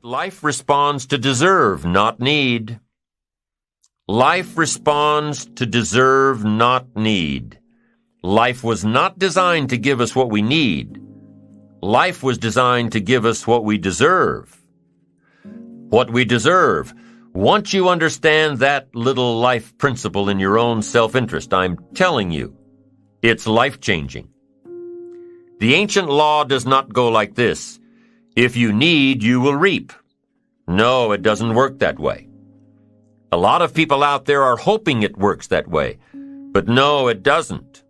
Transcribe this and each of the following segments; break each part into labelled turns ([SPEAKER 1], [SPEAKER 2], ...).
[SPEAKER 1] Life responds to deserve, not need. Life responds to deserve, not need. Life was not designed to give us what we need. Life was designed to give us what we deserve. What we deserve. Once you understand that little life principle in your own self-interest, I'm telling you, it's life-changing. The ancient law does not go like this. If you need, you will reap. No, it doesn't work that way. A lot of people out there are hoping it works that way, but no, it doesn't.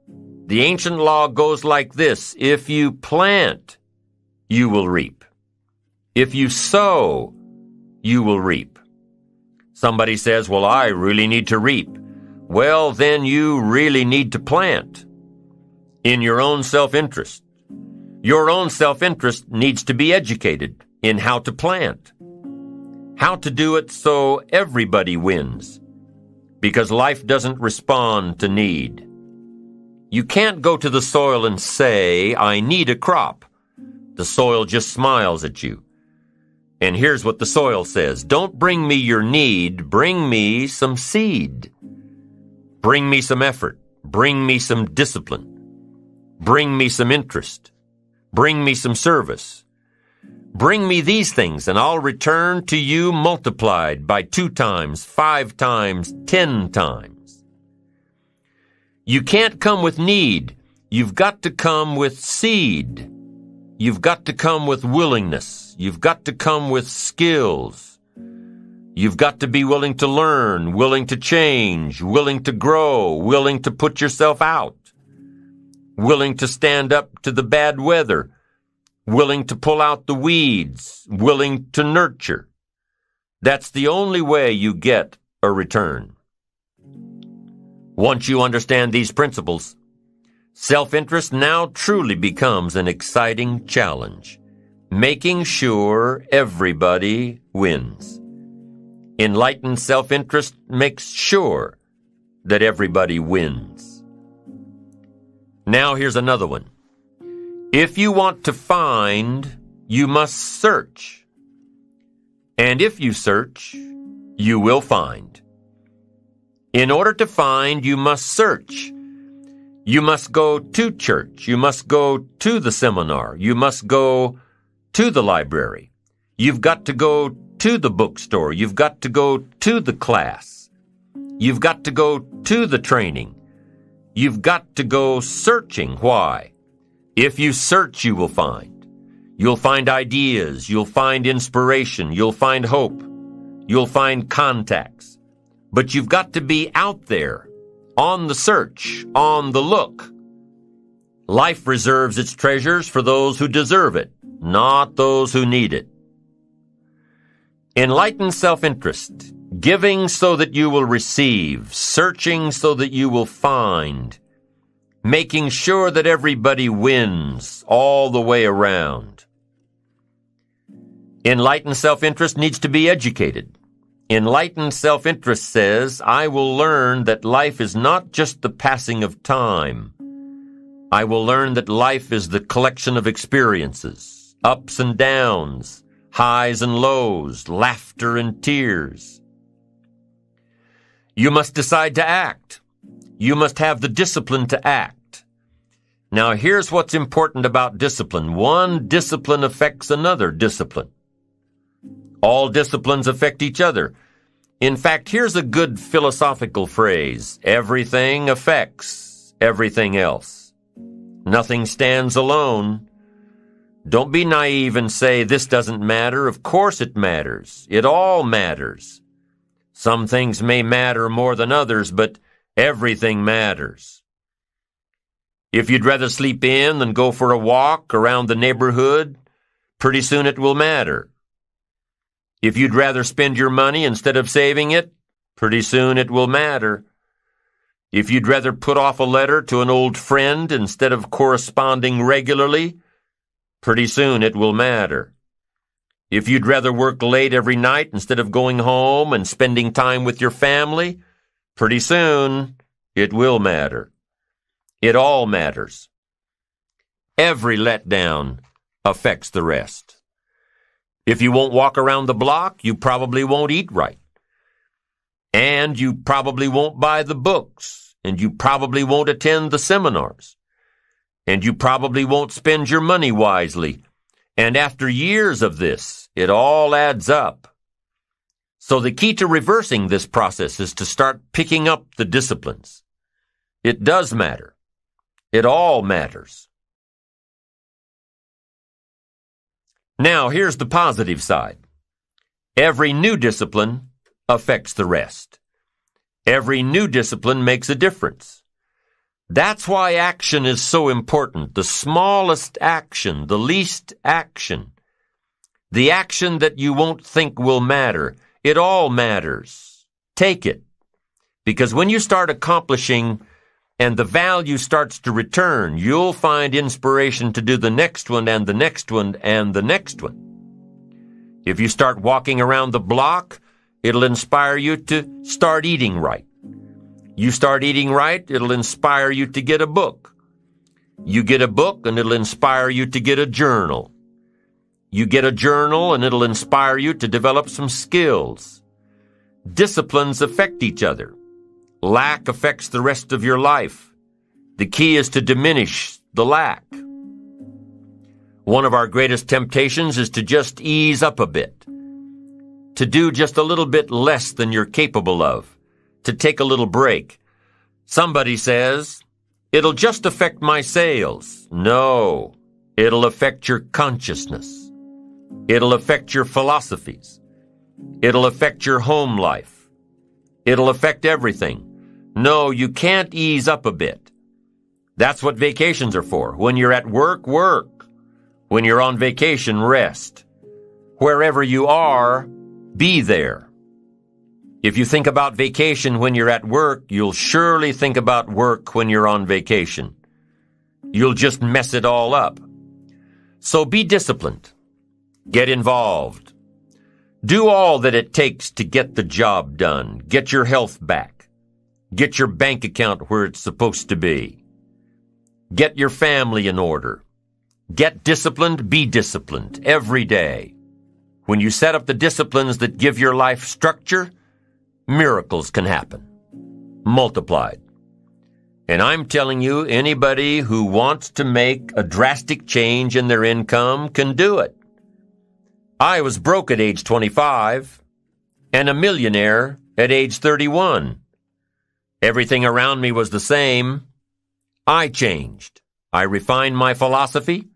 [SPEAKER 1] The ancient law goes like this. If you plant, you will reap. If you sow, you will reap. Somebody says, well, I really need to reap. Well, then you really need to plant in your own self-interest. Your own self-interest needs to be educated in how to plant, how to do it so everybody wins, because life doesn't respond to need. You can't go to the soil and say, I need a crop. The soil just smiles at you. And here's what the soil says. Don't bring me your need, bring me some seed. Bring me some effort. Bring me some discipline. Bring me some interest. Bring me some service. Bring me these things, and I'll return to you multiplied by 2 times, 5 times, 10 times. You can't come with need. You've got to come with seed. You've got to come with willingness. You've got to come with skills. You've got to be willing to learn, willing to change, willing to grow, willing to put yourself out, willing to stand up to the bad weather, willing to pull out the weeds, willing to nurture. That's the only way you get a return. Once you understand these principles, self-interest now truly becomes an exciting challenge, making sure everybody wins. Enlightened self-interest makes sure that everybody wins. Now here's another one. If you want to find, you must search. And if you search, you will find. In order to find, you must search. You must go to church. You must go to the seminar. You must go to the library. You've got to go to the bookstore. You've got to go to the class. You've got to go to the training. You've got to go searching. Why? If you search, you will find. You'll find ideas. You'll find inspiration. You'll find hope. You'll find contacts. But you've got to be out there, on the search, on the look. Life reserves its treasures for those who deserve it, not those who need it. Enlightened self-interest, giving so that you will receive, searching so that you will find, making sure that everybody wins all the way around. Enlightened self-interest needs to be educated. Enlightened self-interest says, I will learn that life is not just the passing of time. I will learn that life is the collection of experiences, ups and downs, highs and lows, laughter and tears. You must decide to act. You must have the discipline to act. Now here's what's important about discipline. One discipline affects another discipline. All disciplines affect each other. In fact, here's a good philosophical phrase. Everything affects everything else. Nothing stands alone. Don't be naive and say, this doesn't matter. Of course it matters. It all matters. Some things may matter more than others, but everything matters. If you'd rather sleep in than go for a walk around the neighborhood, pretty soon it will matter. If you'd rather spend your money instead of saving it, pretty soon it will matter. If you'd rather put off a letter to an old friend instead of corresponding regularly, pretty soon it will matter. If you'd rather work late every night instead of going home and spending time with your family, pretty soon it will matter. It all matters. Every letdown affects the rest. If you won't walk around the block, you probably won't eat right. And you probably won't buy the books. And you probably won't attend the seminars. And you probably won't spend your money wisely. And after years of this, it all adds up. So the key to reversing this process is to start picking up the disciplines. It does matter. It all matters. Now, here's the positive side. Every new discipline affects the rest. Every new discipline makes a difference. That's why action is so important. The smallest action, the least action, the action that you won't think will matter, it all matters. Take it. Because when you start accomplishing and the value starts to return, you'll find inspiration to do the next one and the next one and the next one. If you start walking around the block, it'll inspire you to start eating right. You start eating right, it'll inspire you to get a book. You get a book, and it'll inspire you to get a journal. You get a journal, and it'll inspire you to develop some skills. Disciplines affect each other. Lack affects the rest of your life. The key is to diminish the lack. One of our greatest temptations is to just ease up a bit, to do just a little bit less than you're capable of, to take a little break. Somebody says, it'll just affect my sales. No, it'll affect your consciousness. It'll affect your philosophies. It'll affect your home life. It'll affect everything. No, you can't ease up a bit. That's what vacations are for. When you're at work, work. When you're on vacation, rest. Wherever you are, be there. If you think about vacation when you're at work, you'll surely think about work when you're on vacation. You'll just mess it all up. So be disciplined. Get involved. Do all that it takes to get the job done. Get your health back. Get your bank account where it's supposed to be. Get your family in order. Get disciplined, be disciplined every day. When you set up the disciplines that give your life structure, miracles can happen, multiplied. And I'm telling you, anybody who wants to make a drastic change in their income can do it. I was broke at age 25 and a millionaire at age 31. Everything around me was the same. I changed. I refined my philosophy.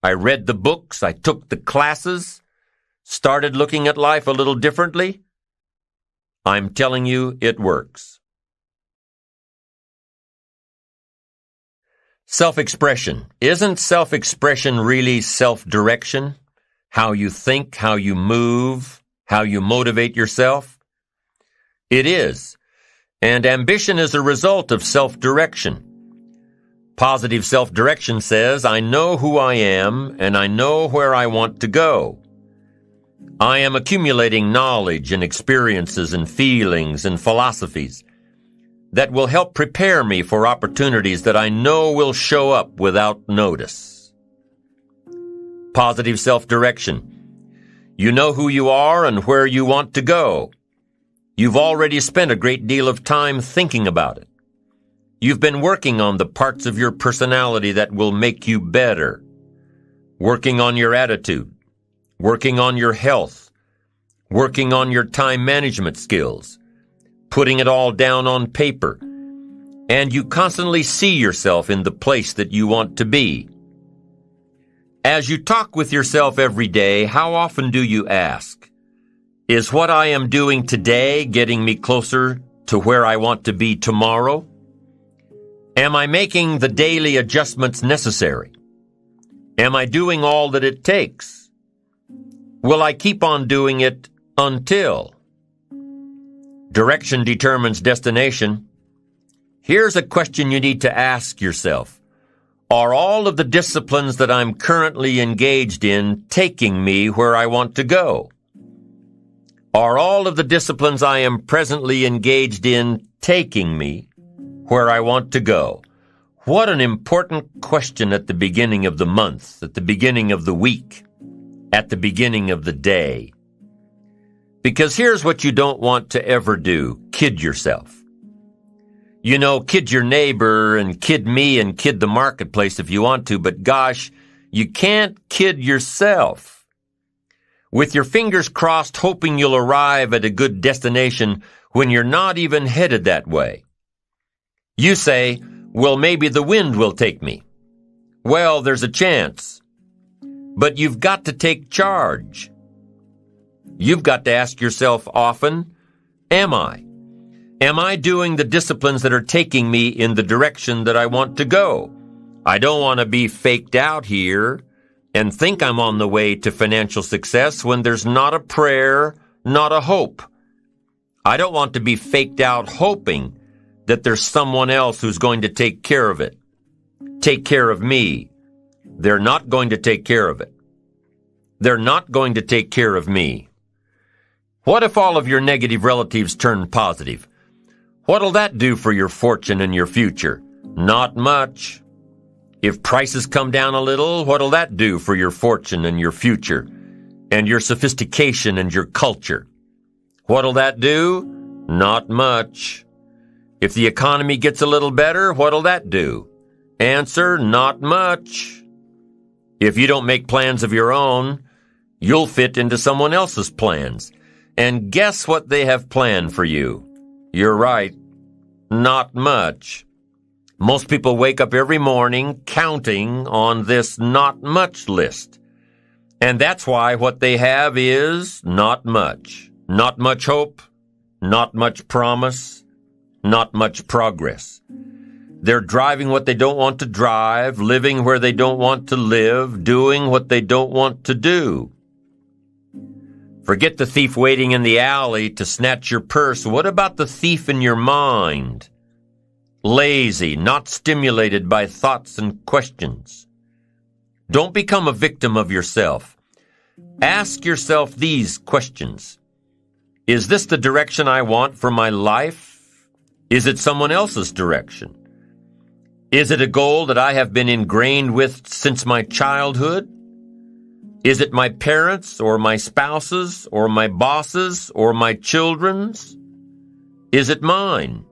[SPEAKER 1] I read the books. I took the classes. Started looking at life a little differently. I'm telling you, it works. Self-expression. Isn't self-expression really self-direction? How you think, how you move, how you motivate yourself? It is. And ambition is a result of self-direction. Positive self-direction says, I know who I am and I know where I want to go. I am accumulating knowledge and experiences and feelings and philosophies that will help prepare me for opportunities that I know will show up without notice. Positive self-direction. You know who you are and where you want to go. You've already spent a great deal of time thinking about it. You've been working on the parts of your personality that will make you better. Working on your attitude. Working on your health, working on your time management skills, putting it all down on paper, and you constantly see yourself in the place that you want to be. As you talk with yourself every day, how often do you ask, is what I am doing today getting me closer to where I want to be tomorrow? Am I making the daily adjustments necessary? Am I doing all that it takes? Will I keep on doing it until? Direction determines destination. Here's a question you need to ask yourself. Are all of the disciplines that I'm currently engaged in taking me where I want to go? Are all of the disciplines I am presently engaged in taking me where I want to go? What an important question at the beginning of the month, at the beginning of the week. at the beginning of the day. Because here's what you don't want to ever do. Kid yourself. You know, kid your neighbor and kid me and kid the marketplace if you want to, but gosh, you can't kid yourself. With your fingers crossed hoping you'll arrive at a good destination when you're not even headed that way. You say, well, maybe the wind will take me. Well, there's a chance. But you've got to take charge. You've got to ask yourself often, am I? Am I doing the disciplines that are taking me in the direction that I want to go? I don't want to be faked out here and think I'm on the way to financial success when there's not a prayer, not a hope. I don't want to be faked out hoping that there's someone else who's going to take care of it. Take care of me. They're not going to take care of it. They're not going to take care of me. What if all of your negative relatives turn positive? What'll that do for your fortune and your future? Not much. If prices come down a little, what'll that do for your fortune and your future and your sophistication and your culture? What'll that do? Not much. If the economy gets a little better, what'll that do? Answer, not much. If you don't make plans of your own, you'll fit into someone else's plans. And guess what they have planned for you? You're right. Not much. Most people wake up every morning counting on this not much list. And that's why what they have is not much. Not much hope, not much promise, not much progress. They're driving what they don't want to drive, living where they don't want to live, doing what they don't want to do. Forget the thief waiting in the alley to snatch your purse. What about the thief in your mind? Lazy, not stimulated by thoughts and questions. Don't become a victim of yourself. Ask yourself these questions. Is this the direction I want for my life? Is it someone else's direction? Is it a goal that I have been ingrained with since my childhood? Is it my parents' or my spouse's or my boss's or my children's? Is it mine?